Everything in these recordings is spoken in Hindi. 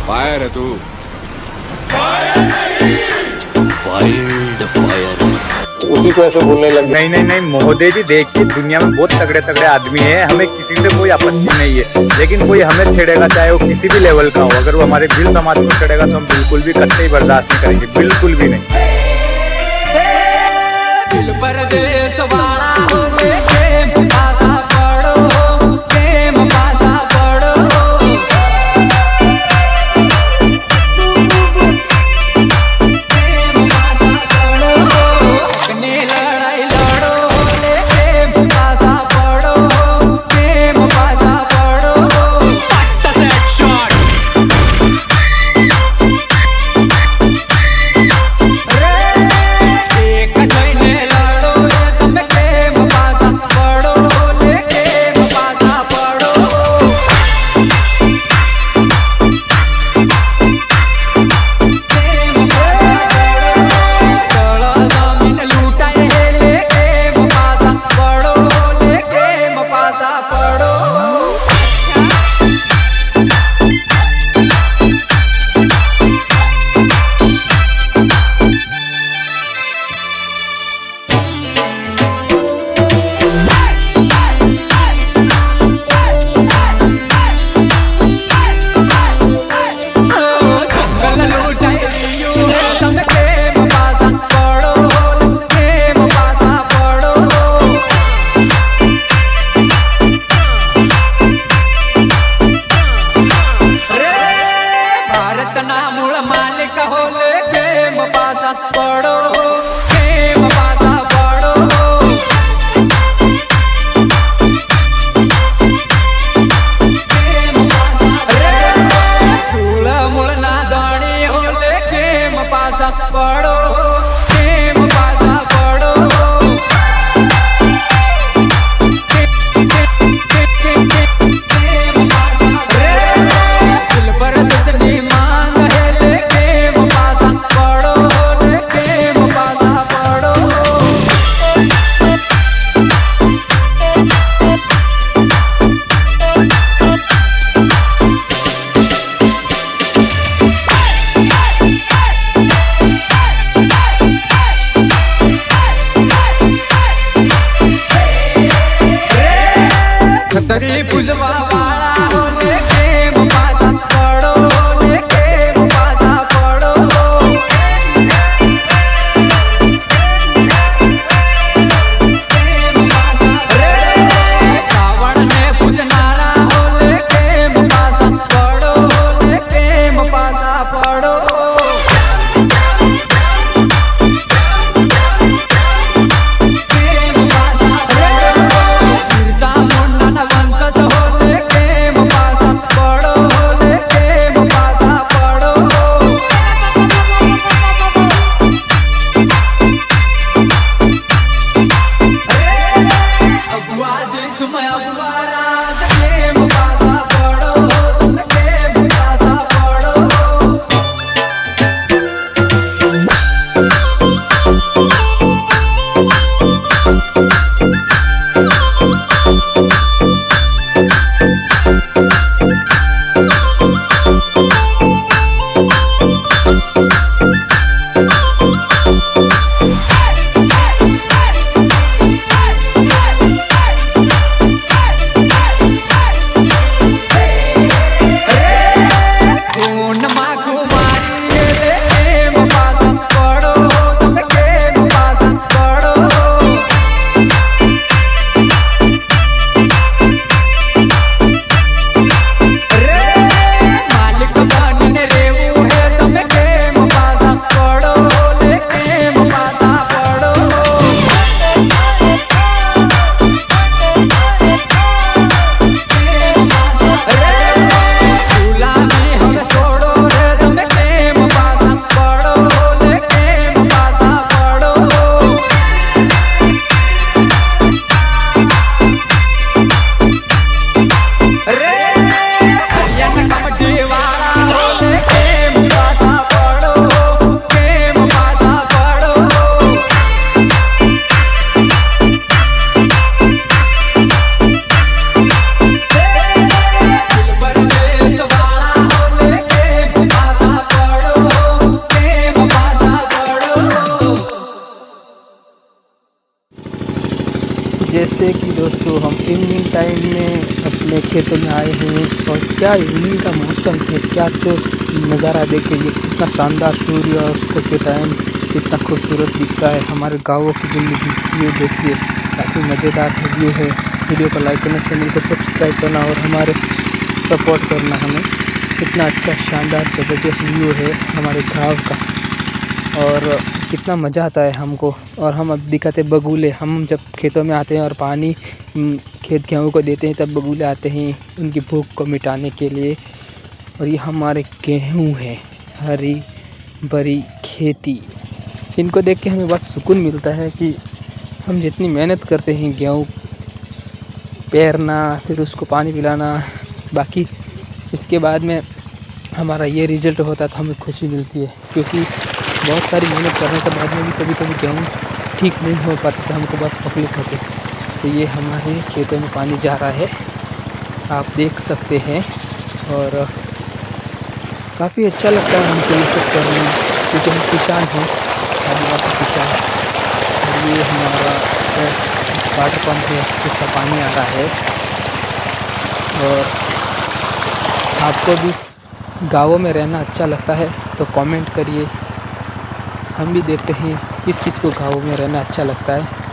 फायर है तू। उसी को ऐसे बोलने लग गए। नहीं नहीं नहीं महोदय जी, देखिए दुनिया में बहुत तगड़े तगड़े आदमी हैं, हमें किसी से कोई आपत्ति नहीं है, लेकिन कोई हमें छेड़ेगा चाहे वो किसी भी लेवल का हो, अगर वो हमारे दिल समाज को छेड़ेगा तो हम बिल्कुल भी कतई बर्दाश्त नहीं करेंगे, बिल्कुल भी नहीं। दिल परदेस वाला हो गए, प्रेम पासा पड़ो, प्रेम पासा पड़ो। प्रेम पासा पड़ो, अपने लड़ाई लड़ो, ले प्रेम पासा पड़ो, प्रेम पासा पड़ो। एक जने लड़ो, તમે પ્રેમ खेतों में आए हैं और क्या इवनिंग का मौसम है, क्या तो नज़ारा देखिए, ये कितना शानदार सूर्यास्त के टाइम कितना खूबसूरत दिखता है हमारे गाँवों की ज़िंदगी। ये देखिए काफ़ी मज़ेदार व्यू है। वीडियो को लाइक करना, चैनल को सब्सक्राइब करना और हमारे सपोर्ट करना हमें। कितना अच्छा शानदार ज़बरदस्त व्यू है हमारे गाँव का और कितना मज़ा आता है हमको। और हम अब दिखाते बगुले, हम जब खेतों में आते हैं और पानी खेत गेहूँ को देते हैं तब बगुले आते हैं उनकी भूख को मिटाने के लिए। और ये हमारे गेहूँ है, हरी भरी खेती। इनको देख के हमें बहुत सुकून मिलता है कि हम जितनी मेहनत करते हैं गेहूँ पेरना, फिर उसको पानी पिलाना, बाकी इसके बाद में हमारा ये रिज़ल्ट होता है तो हमें खुशी मिलती है। क्योंकि बहुत सारी मेहनत करने के बाद में भी कभी कभी गेहूँ ठीक नहीं हो पाती तो हमको बहुत तकलीफ होती है। तो ये हमारे खेतों में पानी जा रहा है, आप देख सकते हैं। और काफ़ी अच्छा लगता है हमको ये सब करने में, क्योंकि हम किसान हैं, आदिवासी किसान। और ये हमारा वाटर पंप है जिसका पानी आ रहा है। और आपको भी गाँवों में रहना अच्छा लगता है तो कमेंट करिए। हम भी देखते हैं किस किस को गाँव में रहना अच्छा लगता है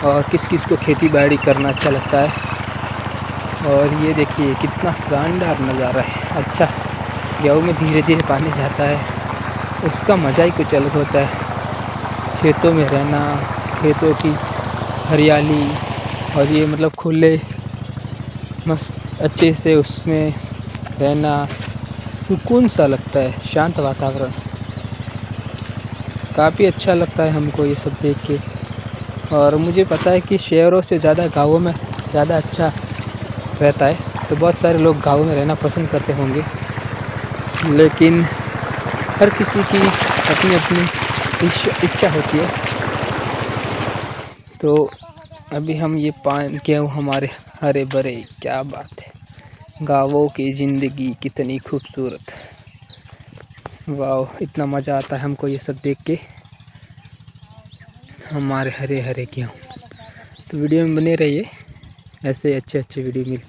और किस किस को खेती बाड़ी करना अच्छा लगता है। और ये देखिए कितना शानदार नज़ारा है। अच्छा गेहूँ में धीरे धीरे पानी जाता है, उसका मज़ा ही कुछ अलग होता है। खेतों में रहना, खेतों की हरियाली और ये मतलब खुले मस्त अच्छे से उसमें रहना, सुकून सा लगता है, शांत वातावरण। काफ़ी अच्छा लगता है हमको ये सब देख के। और मुझे पता है कि शहरों से ज़्यादा गाँवों में ज़्यादा अच्छा रहता है, तो बहुत सारे लोग गाँव में रहना पसंद करते होंगे। लेकिन हर किसी की अपनी अपनी इच्छा होती है। तो अभी हम ये गेहूँ हमारे हरे भरे, क्या बात है, गाँवों की ज़िंदगी कितनी खूबसूरत। वाह, इतना मज़ा आता है हमको ये सब देख के, हमारे हरे हरे गेहूँ। तो वीडियो में बने रहिए, ऐसे अच्छे अच्छे वीडियो मिल।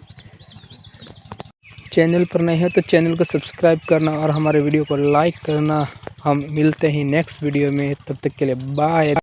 चैनल पर नए हो तो चैनल को सब्सक्राइब करना और हमारे वीडियो को लाइक करना। हम मिलते हैं नेक्स्ट वीडियो में, तब तक के लिए बाय।